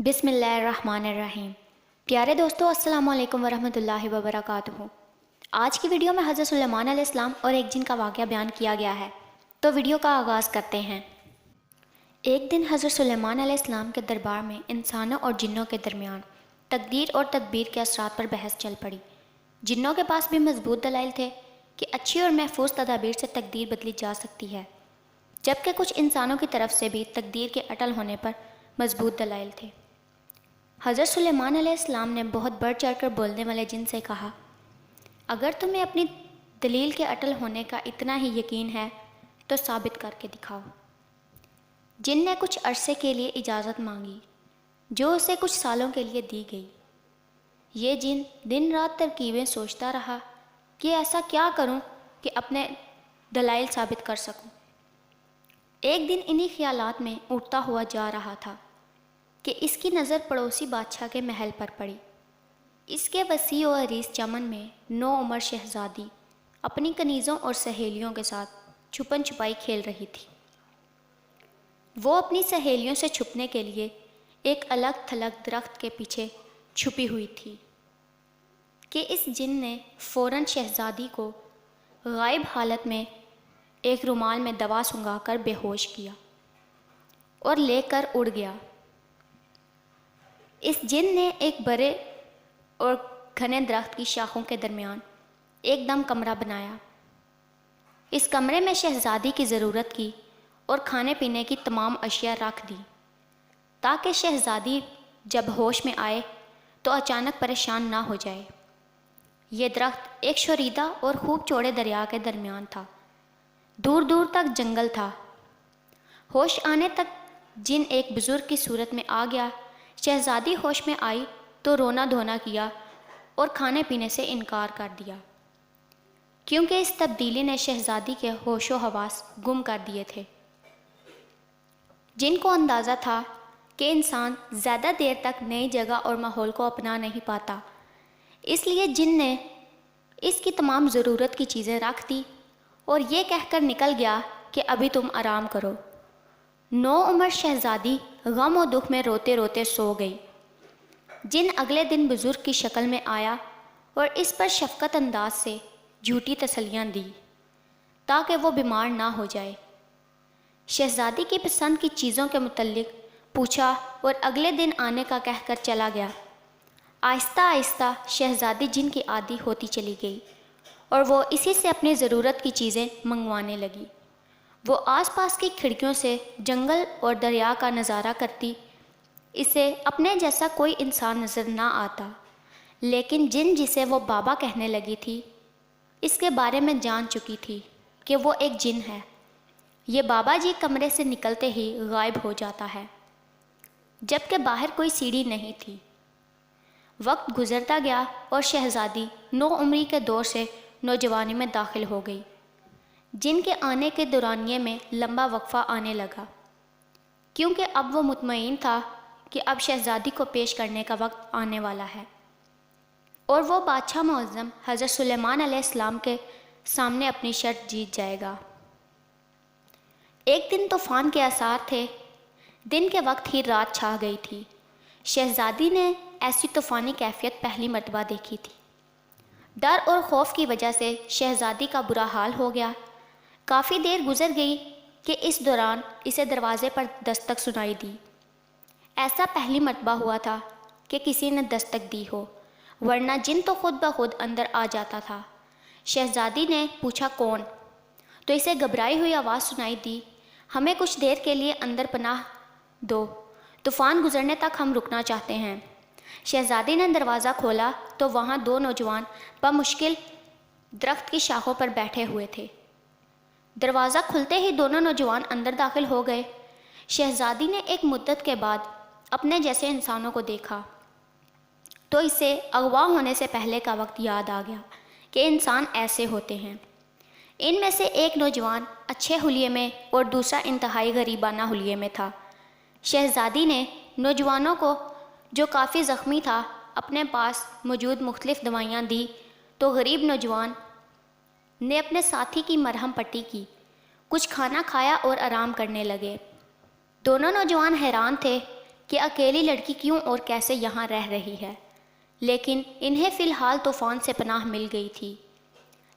بسم اللہ الرحمن الرحیم۔ پیارے دوستو، السلام علیکم ورحمۃ اللہ وبرکاتہ۔ آج کی ویڈیو میں حضرت سلیمان علیہ السلام اور ایک جن کا واقعہ بیان کیا گیا ہے، تو ویڈیو کا آغاز کرتے ہیں۔ ایک دن حضرت سلیمان علیہ السلام کے دربار میں انسانوں اور جنوں کے درمیان تقدیر اور تدبیر کے اثرات پر بحث چل پڑی۔ جنوں کے پاس بھی مضبوط دلائل تھے کہ اچھی اور محفوظ تدابیر سے تقدیر بدلی جا سکتی ہے، جبکہ کچھ انسانوں کی طرف سے بھی تقدیر کے اٹل ہونے پر مضبوط دلائل تھے۔ حضرت سلیمان علیہ السلام نے بہت بڑھ چڑھ کر بولنے والے جن سے کہا، اگر تمہیں اپنی دلیل کے اٹل ہونے کا اتنا ہی یقین ہے تو ثابت کر کے دکھاؤ۔ جن نے کچھ عرصے کے لیے اجازت مانگی جو اسے کچھ سالوں کے لیے دی گئی۔ یہ جن دن رات ترکیبیں سوچتا رہا کہ ایسا کیا کروں کہ اپنے دلائل ثابت کر سکوں۔ ایک دن انہی خیالات میں اٹھتا ہوا جا رہا تھا کہ اس کی نظر پڑوسی بادشاہ کے محل پر پڑی۔ اس کے وسیع و عریض چمن میں 9 عمر شہزادی اپنی کنیزوں اور سہیلیوں کے ساتھ چھپن چھپائی کھیل رہی تھی۔ وہ اپنی سہیلیوں سے چھپنے کے لیے ایک الگ تھلگ درخت کے پیچھے چھپی ہوئی تھی کہ اس جن نے فوراً شہزادی کو غائب حالت میں ایک رومال میں دوا سنگھا کر بے ہوش کیا اور لے کر اڑ گیا۔ اس جن نے ایک بڑے اور گھنے درخت کی شاخوں کے درمیان ایک دم کمرہ بنایا۔ اس کمرے میں شہزادی کی ضرورت کی اور کھانے پینے کی تمام اشیاء رکھ دی تاکہ شہزادی جب ہوش میں آئے تو اچانک پریشان نہ ہو جائے۔ یہ درخت ایک شوریدہ اور خوب چوڑے دریا کے درمیان تھا۔ دور دور تک جنگل تھا۔ ہوش آنے تک جن ایک بزرگ کی صورت میں آ گیا۔ شہزادی ہوش میں آئی تو رونا دھونا کیا اور کھانے پینے سے انکار کر دیا، کیونکہ اس تبدیلی نے شہزادی کے ہوش و حواس گم کر دیے تھے۔ جن کو اندازہ تھا کہ انسان زیادہ دیر تک نئی جگہ اور ماحول کو اپنا نہیں پاتا، اس لیے جن نے اس کی تمام ضرورت کی چیزیں رکھ دی اور یہ کہہ کر نکل گیا کہ ابھی تم آرام کرو۔ 9 عمر شہزادی غم و دکھ میں روتے روتے سو گئی۔ جن اگلے دن بزرگ کی شکل میں آیا اور اس پر شفقت انداز سے جھوٹی تسلیاں دی تاکہ وہ بیمار نہ ہو جائے۔ شہزادی کی پسند کی چیزوں کے متعلق پوچھا اور اگلے دن آنے کا کہہ کر چلا گیا۔ آہستہ آہستہ شہزادی جن کی عادی ہوتی چلی گئی اور وہ اسی سے اپنی ضرورت کی چیزیں منگوانے لگی۔ وہ آس پاس کی کھڑکیوں سے جنگل اور دریا کا نظارہ کرتی۔ اسے اپنے جیسا کوئی انسان نظر نہ آتا، لیکن جن جسے وہ بابا کہنے لگی تھی اس کے بارے میں جان چکی تھی کہ وہ ایک جن ہے۔ یہ بابا جی کمرے سے نکلتے ہی غائب ہو جاتا ہے، جبکہ باہر کوئی سیڑھی نہیں تھی۔ وقت گزرتا گیا اور شہزادی 9 عمری کے دور سے نوجوانی میں داخل ہو گئی۔ جن کے آنے کے دورانیے میں لمبا وقفہ آنے لگا، کیونکہ اب وہ مطمئن تھا کہ اب شہزادی کو پیش کرنے کا وقت آنے والا ہے اور وہ بادشاہ معظم حضرت سلیمان علیہ السلام کے سامنے اپنی شرط جیت جائے گا۔ ایک دن طوفان کے آثار تھے۔ دن کے وقت ہی رات چھا گئی تھی۔ شہزادی نے ایسی طوفانی کیفیت پہلی مرتبہ دیکھی تھی۔ ڈر اور خوف کی وجہ سے شہزادی کا برا حال ہو گیا۔ کافی دیر گزر گئی کہ اس دوران اسے دروازے پر دستک سنائی دی۔ ایسا پہلی مرتبہ ہوا تھا کہ کسی نے دستک دی ہو، ورنہ جن تو خود بخود اندر آ جاتا تھا۔ شہزادی نے پوچھا کون، تو اسے گھبرائی ہوئی آواز سنائی دی، ہمیں کچھ دیر کے لیے اندر پناہ دو، طوفان گزرنے تک ہم رکنا چاہتے ہیں۔ شہزادی نے دروازہ کھولا تو وہاں 2 نوجوان بمشکل درخت کی شاخوں پر بیٹھے ہوئے تھے۔ دروازہ کھلتے ہی دونوں نوجوان اندر داخل ہو گئے۔ شہزادی نے ایک مدت کے بعد اپنے جیسے انسانوں کو دیکھا تو اسے اغوا ہونے سے پہلے کا وقت یاد آ گیا کہ انسان ایسے ہوتے ہیں۔ ان میں سے ایک نوجوان اچھے حلیے میں اور دوسرا انتہائی غریبانہ حلیے میں تھا۔ شہزادی نے نوجوانوں کو، جو کافی زخمی تھا، اپنے پاس موجود مختلف دوائیاں دی تو غریب نوجوان نے اپنے ساتھی کی مرہم پٹی کی، کچھ کھانا کھایا اور آرام کرنے لگے۔ دونوں نوجوان حیران تھے کہ اکیلی لڑکی کیوں اور کیسے یہاں رہ رہی ہے، لیکن انہیں فی الحال طوفان سے پناہ مل گئی تھی۔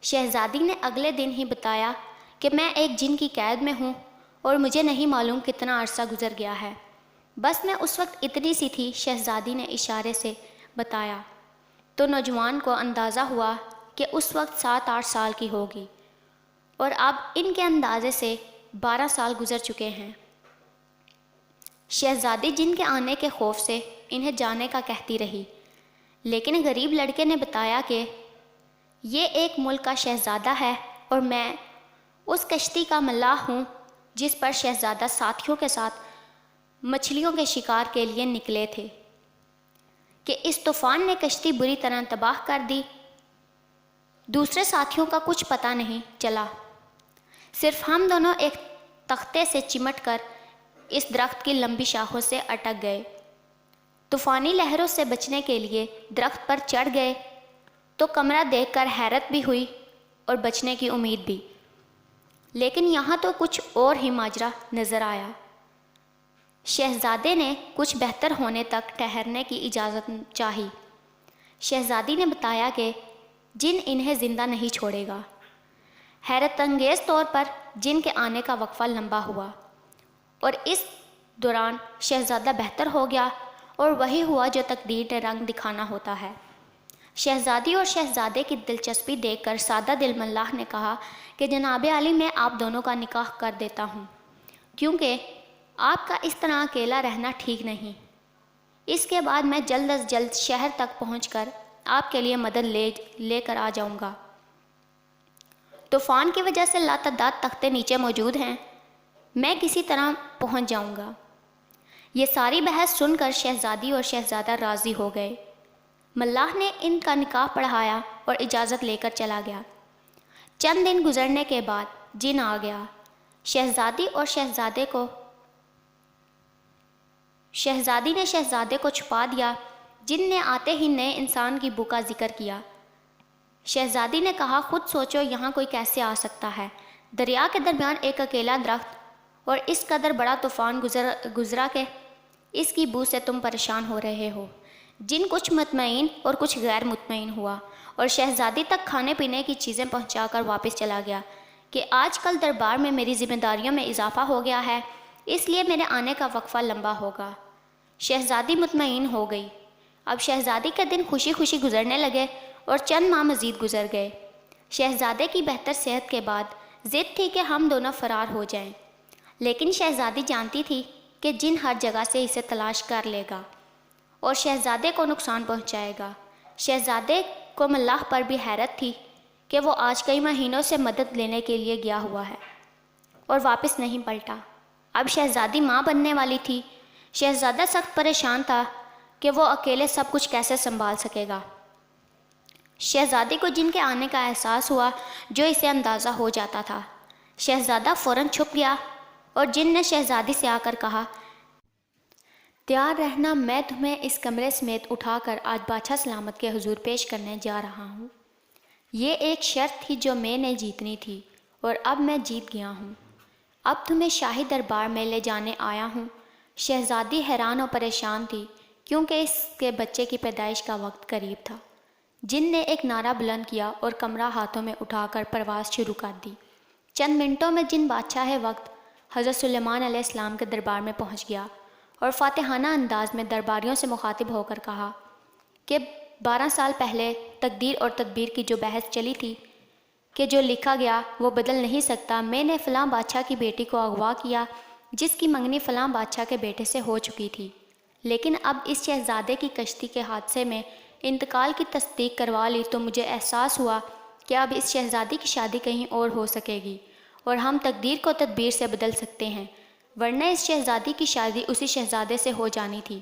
شہزادی نے اگلے دن ہی بتایا کہ میں ایک جن کی قید میں ہوں اور مجھے نہیں معلوم کتنا عرصہ گزر گیا ہے، بس میں اس وقت اتنی سی تھی۔ شہزادی نے اشارے سے بتایا تو نوجوان کو اندازہ ہوا کہ اس وقت 7-8 سال کی ہوگی، اور اب ان کے اندازے سے 12 سال گزر چکے ہیں۔ شہزادی جن کے آنے کے خوف سے انہیں جانے کا کہتی رہی، لیکن غریب لڑکے نے بتایا کہ یہ ایک ملک کا شہزادہ ہے اور میں اس کشتی کا ملاح ہوں جس پر شہزادہ ساتھیوں کے ساتھ مچھلیوں کے شکار کے لیے نکلے تھے کہ اس طوفان نے کشتی بری طرح تباہ کر دی۔ دوسرے ساتھیوں کا کچھ پتہ نہیں چلا، صرف ہم دونوں ایک تختے سے چمٹ کر اس درخت کی لمبی شاخوں سے اٹک گئے۔ طوفانی لہروں سے بچنے کے لیے درخت پر چڑھ گئے تو کمرہ دیکھ کر حیرت بھی ہوئی اور بچنے کی امید بھی، لیکن یہاں تو کچھ اور ہی ماجرا نظر آیا۔ شہزادے نے کچھ بہتر ہونے تک ٹھہرنے کی اجازت چاہی۔ شہزادی نے بتایا کہ جن انہیں زندہ نہیں چھوڑے گا۔ حیرت انگیز طور پر جن کے آنے کا وقفہ لمبا ہوا اور اس دوران شہزادہ بہتر ہو گیا، اور وہی ہوا جو تقدیر نے رنگ دکھانا ہوتا ہے۔ شہزادی اور شہزادے کی دلچسپی دیکھ کر سادہ دل ملاح نے کہا کہ جناب عالی، میں آپ دونوں کا نکاح کر دیتا ہوں، کیونکہ آپ کا اس طرح اکیلا رہنا ٹھیک نہیں۔ اس کے بعد میں جلد از جلد شہر تک پہنچ کر آپ کے لیے مدد لے کر آ جاؤں گا۔ طوفان کی وجہ سے لاتعداد تختے نیچے موجود ہیں، میں کسی طرح پہنچ جاؤں گا۔ یہ ساری بحث سن کر شہزادی اور شہزادہ راضی ہو گئے۔ ملاح نے ان کا نکاح پڑھایا اور اجازت لے کر چلا گیا۔ چند دن گزرنے کے بعد جن آ گیا۔ شہزادی نے شہزادے کو چھپا دیا۔ جن نے آتے ہی نئے انسان کی بو کا ذکر کیا۔ شہزادی نے کہا، خود سوچو یہاں کوئی کیسے آ سکتا ہے؟ دریا کے درمیان ایک اکیلا درخت، اور اس قدر بڑا طوفان گزرا کہ اس کی بو سے تم پریشان ہو رہے ہو۔ جن کچھ مطمئن اور کچھ غیر مطمئن ہوا، اور شہزادی تک کھانے پینے کی چیزیں پہنچا کر واپس چلا گیا کہ آج کل دربار میں میری ذمہ داریوں میں اضافہ ہو گیا ہے، اس لیے میرے آنے کا وقفہ لمبا ہوگا۔ شہزادی مطمئن ہو گئی۔ اب شہزادی کے دن خوشی خوشی گزرنے لگے اور چند ماہ مزید گزر گئے۔ شہزادے کی بہتر صحت کے بعد ضد تھی کہ ہم دونوں فرار ہو جائیں، لیکن شہزادی جانتی تھی کہ جن ہر جگہ سے اسے تلاش کر لے گا اور شہزادے کو نقصان پہنچائے گا۔ شہزادے کو ملاح پر بھی حیرت تھی کہ وہ آج کئی مہینوں سے مدد لینے کے لیے گیا ہوا ہے اور واپس نہیں پلٹا۔ اب شہزادی ماں بننے والی تھی۔ شہزادہ سخت پریشان تھا کہ وہ اکیلے سب کچھ کیسے سنبھال سکے گا۔ شہزادی کو جن کے آنے کا احساس ہوا جو اسے اندازہ ہو جاتا تھا۔ شہزادہ فوراً چھپ گیا اور جن نے شہزادی سے آ کر کہا، تیار رہنا، میں تمہیں اس کمرے سمیت اٹھا کر آج بادشاہ سلامت کے حضور پیش کرنے جا رہا ہوں۔ یہ ایک شرط تھی جو میں نے جیتنی تھی اور اب میں جیت گیا ہوں۔ اب تمہیں شاہی دربار میں لے جانے آیا ہوں۔ شہزادی حیران اور پریشان تھی کیونکہ اس کے بچے کی پیدائش کا وقت قریب تھا۔ جن نے ایک نعرہ بلند کیا اور کمرہ ہاتھوں میں اٹھا کر پرواز شروع کر دی۔ چند منٹوں میں جن بادشاہ وقت حضرت سلیمان علیہ السلام کے دربار میں پہنچ گیا اور فاتحانہ انداز میں درباریوں سے مخاطب ہو کر کہا کہ 12 سال پہلے تقدیر اور تدبیر کی جو بحث چلی تھی کہ جو لکھا گیا وہ بدل نہیں سکتا، میں نے فلاں بادشاہ کی بیٹی کو اغوا کیا جس کی منگنی فلاں بادشاہ کے بیٹے سے ہو چکی تھی، لیکن اب اس شہزادے کی کشتی کے حادثے میں انتقال کی تصدیق کروا لی تو مجھے احساس ہوا کہ اب اس شہزادی کی شادی کہیں اور ہو سکے گی اور ہم تقدیر کو تدبیر سے بدل سکتے ہیں، ورنہ اس شہزادی کی شادی اسی شہزادے سے ہو جانی تھی۔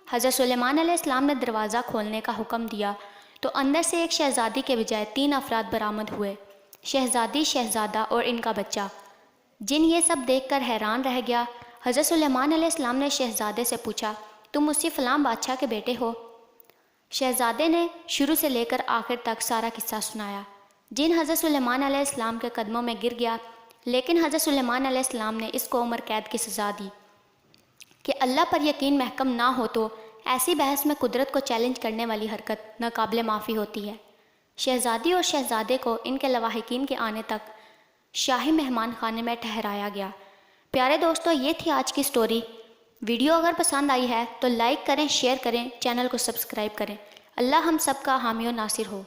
حضرت سلیمان علیہ السلام نے دروازہ کھولنے کا حکم دیا تو اندر سے ایک شہزادی کے بجائے 3 افراد برآمد ہوئے، شہزادی، شہزادہ اور ان کا بچہ۔ جن یہ سب دیکھ کر حیران رہ گیا۔ حضرت سلیمان علیہ السلام نے شہزادے سے پوچھا، تم اسی فلاں بادشاہ کے بیٹے ہو؟ شہزادے نے شروع سے لے کر آخر تک سارا قصہ سنایا۔ جن حضرت سلیمان علیہ السلام کے قدموں میں گر گیا، لیکن حضرت سلیمان علیہ السلام نے اس کو عمر قید کی سزا دی کہ اللہ پر یقین محکم نہ ہو تو ایسی بحث میں قدرت کو چیلنج کرنے والی حرکت ناقابل معافی ہوتی ہے۔ شہزادی اور شہزادے کو ان کے لواحقین کے آنے تک شاہی مہمان خانے میں ٹھہرایا گیا۔ پیارے دوستو، یہ تھی آج کی سٹوری۔ ویڈیو اگر پسند آئی ہے تو لائک کریں، شیئر کریں، چینل کو سبسکرائب کریں۔ اللہ ہم سب کا حامی و ناصر ہو۔